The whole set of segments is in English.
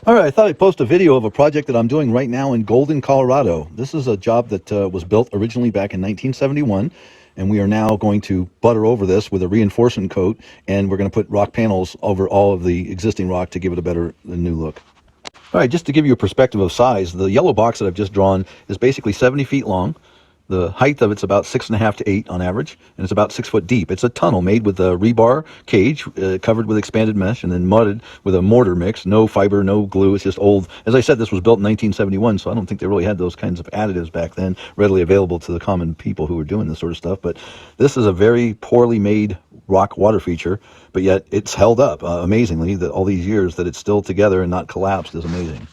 All right, I thought I'd post a video of a project that I'm doing right now in Golden, Colorado. This is a job that was built originally back in 1971, and we are now going to butter over this with a reinforcement coat, and we're going to put rock panels over all of the existing rock to give it a better, new look. All right, just to give you a perspective of size, the yellow box that I've just drawn is basically 70 feet long. The height of it's about 6.5 to 8 on average, and it's about 6 foot deep. It's a tunnel made with a rebar cage covered with expanded mesh and then mudded with a mortar mix. No fiber, no glue. It's just old. As I said, this was built in 1971, so I don't think they really had those kinds of additives back then readily available to the common people who were doing this sort of stuff. But this is a very poorly made rock water feature, but yet it's held up amazingly. That all these years that it's still together and not collapsed is amazing.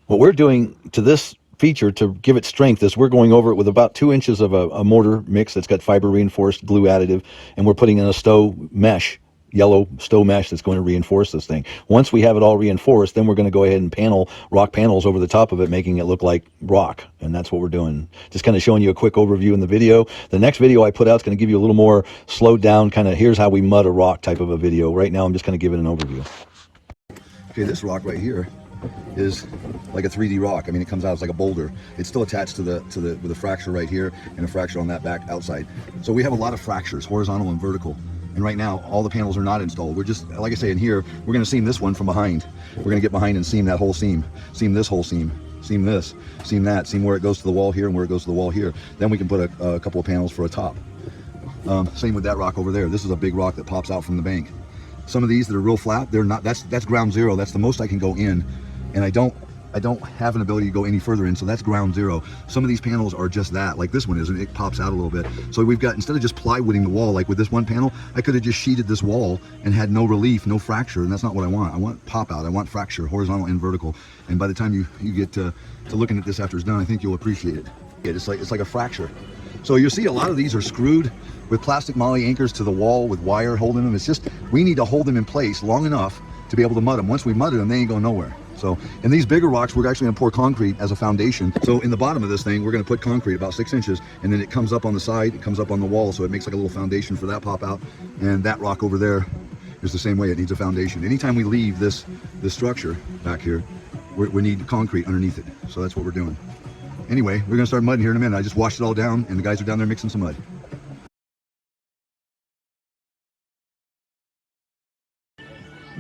What we're doing to this feature to give it strength is we're going over it with about 2 inches of a mortar mix that's got fiber reinforced glue additive, and we're putting in a stow mesh, yellow stow mesh, that's going to reinforce this thing. Once we have it all reinforced, then we're going to go ahead and panel rock panels over the top of it, making it look like rock, and that's what we're doing. Just kind of showing you a quick overview in the video. The next video I put out is going to give you a little more slowed down, kind of here's how we mud a rock type of a video. Right now I'm just going to give it an overview. Okay, this rock right here is like a 3D rock. I mean, it comes out as like a boulder. It's still attached to the with a fracture right here and a fracture on that back outside. So we have a lot of fractures, horizontal and vertical. And right now, all the panels are not installed. We're just, like I say, in here, we're going to seam this one from behind. We're going to get behind and seam that whole seam, seam this whole seam, seam this, seam that, seam where it goes to the wall here and where it goes to the wall here. Then we can put a couple of panels for a top. Same with that rock over there. This is a big rock that pops out from the bank. Some of these that are real flat, they're not. That's ground zero. That's the most I can go in. And I don't have an ability to go any further in, so that's ground zero. Some of these panels are just that, like this one is, and it pops out a little bit. So we've got, instead of just plywooding the wall, like with this one panel, I could have just sheeted this wall and had no relief, no fracture, and that's not what I want. I want pop out, I want fracture, horizontal and vertical. And by the time you get to looking at this after it's done, I think you'll appreciate it. It's like a fracture. So you'll see a lot of these are screwed with plastic molle anchors to the wall with wire holding them. It's just, we need to hold them in place long enough to be able to mud them. Once we mudded them, they ain't going nowhere. So in these bigger rocks, we're actually going to pour concrete as a foundation. So in the bottom of this thing, we're going to put concrete about 6 inches, and then it comes up on the side, it comes up on the wall, so it makes like a little foundation for that pop out. And that rock over there is the same way. It needs a foundation. Anytime we leave this structure back here, we need concrete underneath it. So that's what we're doing. Anyway, we're going to start mudding here in a minute. I just washed it all down, and the guys are down there mixing some mud.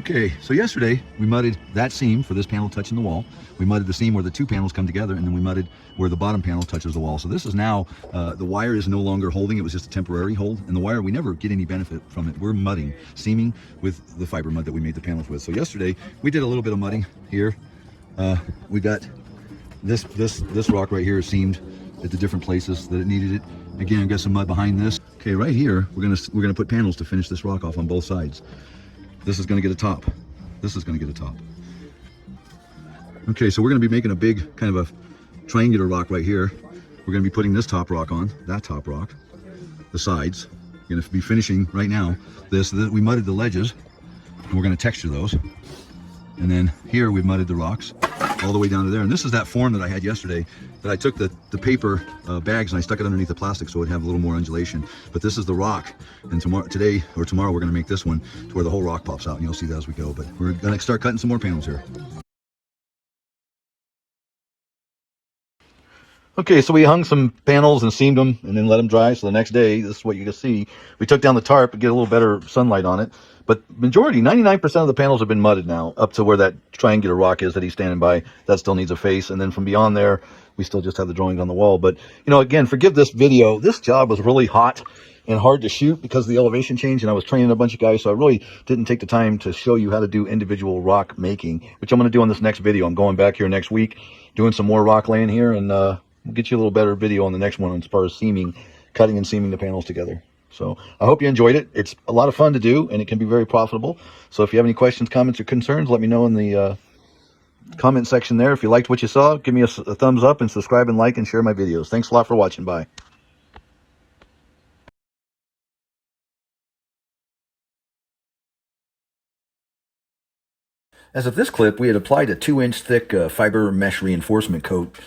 Okay, so yesterday we mudded that seam for this panel touching the wall. We mudded the seam where the two panels come together, and then we mudded where the bottom panel touches the wall. So this is now, the wire is no longer holding. It was just a temporary hold. And the wire, we never get any benefit from it. We're mudding, seaming with the fiber mud that we made the panels with. So yesterday we did a little bit of mudding here. We got this rock right here seamed at the different places that it needed it. Again, I've got some mud behind this. Okay, right here, we're gonna put panels to finish this rock off on both sides. This is going to get a top. This is going to get a top. Okay, so we're going to be making a big kind of a triangular rock right here. We're going to be putting this top rock on, that top rock, the sides. We're going to be finishing right now this. We mudded the ledges, and we're going to texture those. And then here we've mudded the rocks all the way down to there. And this is that form that I had yesterday, that I took the paper bags and I stuck it underneath the plastic so it'd have a little more undulation. But this is the rock, and today or tomorrow we're going to make this one to where the whole rock pops out, and you'll see that as we go. But we're going to start cutting some more panels here. Okay, so we hung some panels and seamed them and then let them dry. So the next day, this is what you can see. We took down the tarp to get a little better sunlight on it. But majority, 99% of the panels have been mudded now, up to where that triangular rock is that he's standing by. That still needs a face. And then from beyond there, we still just have the drawings on the wall. But, you know, again, forgive this video. This job was really hot and hard to shoot because of the elevation change, and I was training a bunch of guys, so I really didn't take the time to show you how to do individual rock making, which I'm going to do on this next video. I'm going back here next week, doing some more rock laying here, and we'll get you a little better video on the next one as far as seaming, cutting and seaming the panels together. So I hope you enjoyed it. It's a lot of fun to do, and it can be very profitable. So if you have any questions, comments, or concerns, let me know in the comment section there. If you liked what you saw, give me a thumbs up, and subscribe and like and share my videos. Thanks a lot for watching. Bye. As of this clip, we had applied a 2-inch thick fiber mesh reinforcement coat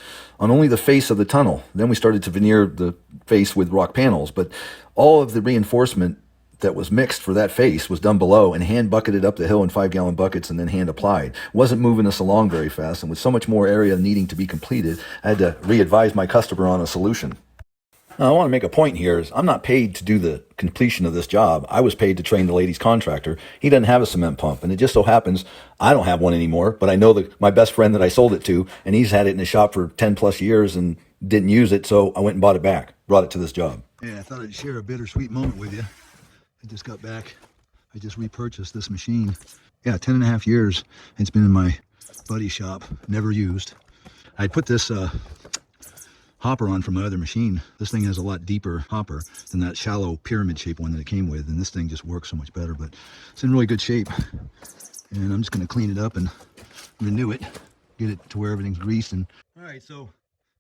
on only the face of the tunnel. Then we started to veneer the face with rock panels, but all of the reinforcement that was mixed for that face was done below and hand bucketed up the hill in 5-gallon buckets and then hand applied. Wasn't moving us along very fast, and with so much more area needing to be completed, I had to re-advise my customer on a solution. Now, I want to make a point here is I'm not paid to do the completion of this job. I was paid to train the lady's contractor. He doesn't have a cement pump, and it just so happens I don't have one anymore, but I know my best friend that I sold it to, and he's had it in his shop for 10 plus years and didn't use it, so I went and bought it back, brought it to this job. Yeah, I thought I'd share a bittersweet moment with you. I just got back. I just repurchased this machine. Yeah, 10 and a half years. It's been in my buddy's shop, never used. I put this hopper on from my other machine. This thing has a lot deeper hopper than that shallow pyramid shape one that it came with, and this thing just works so much better, but it's in really good shape. And I'm just going to clean it up and renew it, get it to where everything's greased. And all right, so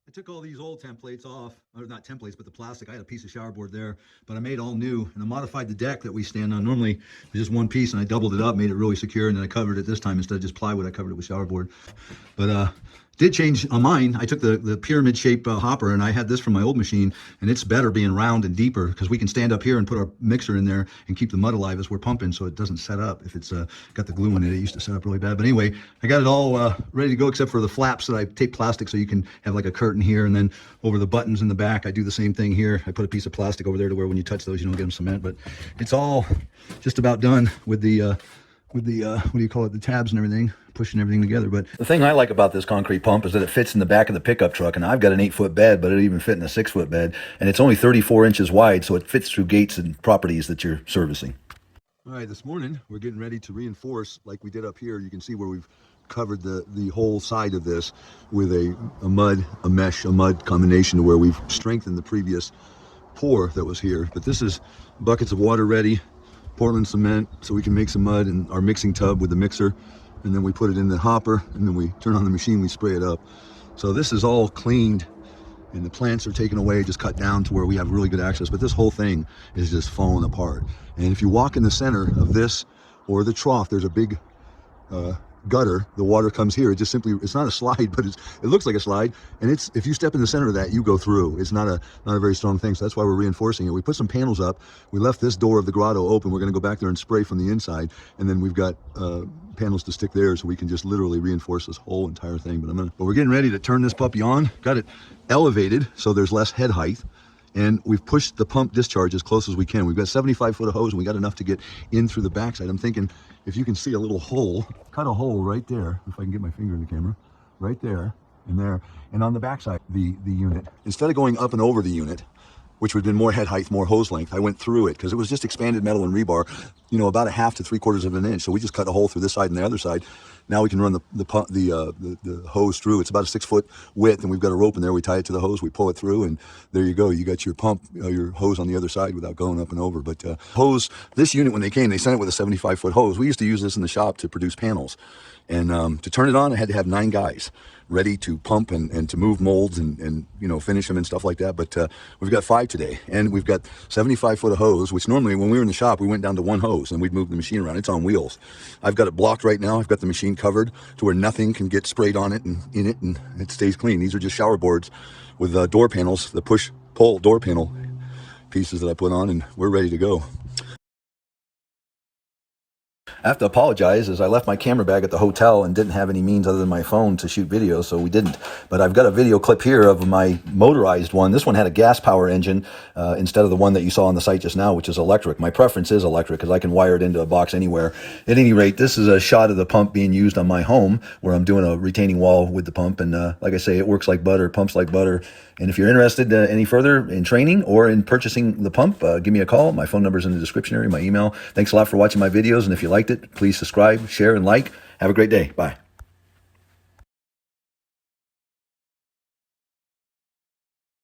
I took all these old templates off, or not templates, but the plastic. I had a piece of shower board there, but I made all new, and I modified the deck that we stand on. Normally, it was just one piece, and I doubled it up, made it really secure, and then I covered it this time. Instead of just plywood, I covered it with shower board. But did change on mine. I took the pyramid shape hopper, and I had this from my old machine, and it's better being round and deeper because we can stand up here and put our mixer in there and keep the mud alive as we're pumping, so it doesn't set up if it's got the glue in it. It used to set up really bad. But anyway, I got it all ready to go except for the flaps that I tape plastic so you can have like a curtain here, and then over the buttons in the back, I do the same thing here. I put a piece of plastic over there to where when you touch those, you don't get them cement. But it's all just about done with the what do you call it, the tabs and everything, pushing everything together. But the thing I like about this concrete pump is that it fits in the back of the pickup truck, and I've got an 8-foot bed, but it even fit in a 6-foot bed, and it's only 34 inches wide, so it fits through gates and properties that you're servicing. All right, this morning we're getting ready to reinforce like we did up here. You can see where we've covered the whole side of this with a mud combination to where we've strengthened the previous pour that was here. But this is buckets of water ready, Portland cement, so we can make some mud in our mixing tub with the mixer, and then we put it in the hopper, and then we turn on the machine, we spray it up. So this is all cleaned, and the plants are taken away, just cut down to where we have really good access, but this whole thing is just falling apart. And if you walk in the center of this or the trough, there's a big gutter. The water comes here. It just simply, it's not a slide, but it looks like a slide, and it's, if you step in the center of that, you go through. It's not a very strong thing, so that's why we're reinforcing it. We put some panels up. We left this door of the grotto open. We're going to go back there and spray from the inside, and then we've got panels to stick there, so we can just literally reinforce this whole entire thing. But we're getting ready to turn this puppy on. Got it elevated so there's less head height, and we've pushed the pump discharge as close as we can. We've got 75 foot of hose, and we got enough to get in through the backside. I'm thinking if you can see a little hole, cut a hole right there, if I can get my finger in the camera, right there and there, and on the backside, the unit, instead of going up and over the unit, which would have been more head height, more hose length, I went through it because it was just expanded metal and rebar, you know, about a half to 3/4 of an inch. So we just cut a hole through this side and the other side. Now we can run the hose through. It's about a 6-foot width, and we've got a rope in there. We tie it to the hose, we pull it through, and there you go. You got your pump, your hose on the other side without going up and over. But hose, this unit, when they came, they sent it with a 75-foot hose. We used to use this in the shop to produce panels. And to turn it on, I had to have 9 guys ready to pump and to move molds and you know, finish them and stuff like that. But we've got 5 today, and we've got 75 foot of hose, which normally when we were in the shop, we went down to 1 hose and we'd move the machine around. It's on wheels. I've got it blocked right now. I've got the machine covered to where nothing can get sprayed on it and in it, and it stays clean. These are just shower boards with door panels, the push-pull door panel pieces that I put on, and we're ready to go. I have to apologize as I left my camera bag at the hotel and didn't have any means other than my phone to shoot video, so we didn't. But I've got a video clip here of my motorized one. This one had a gas power engine instead of the one that you saw on the site just now, which is electric. My preference is electric because I can wire it into a box anywhere. At any rate, this is a shot of the pump being used on my home where I'm doing a retaining wall with the pump. And like I say, it works like butter, pumps like butter. And if you're interested any further in training or in purchasing the pump, give me a call. My phone number is in the description area, my email. Thanks a lot for watching my videos. And if you liked it, please subscribe, share, and like. Have a great day. Bye.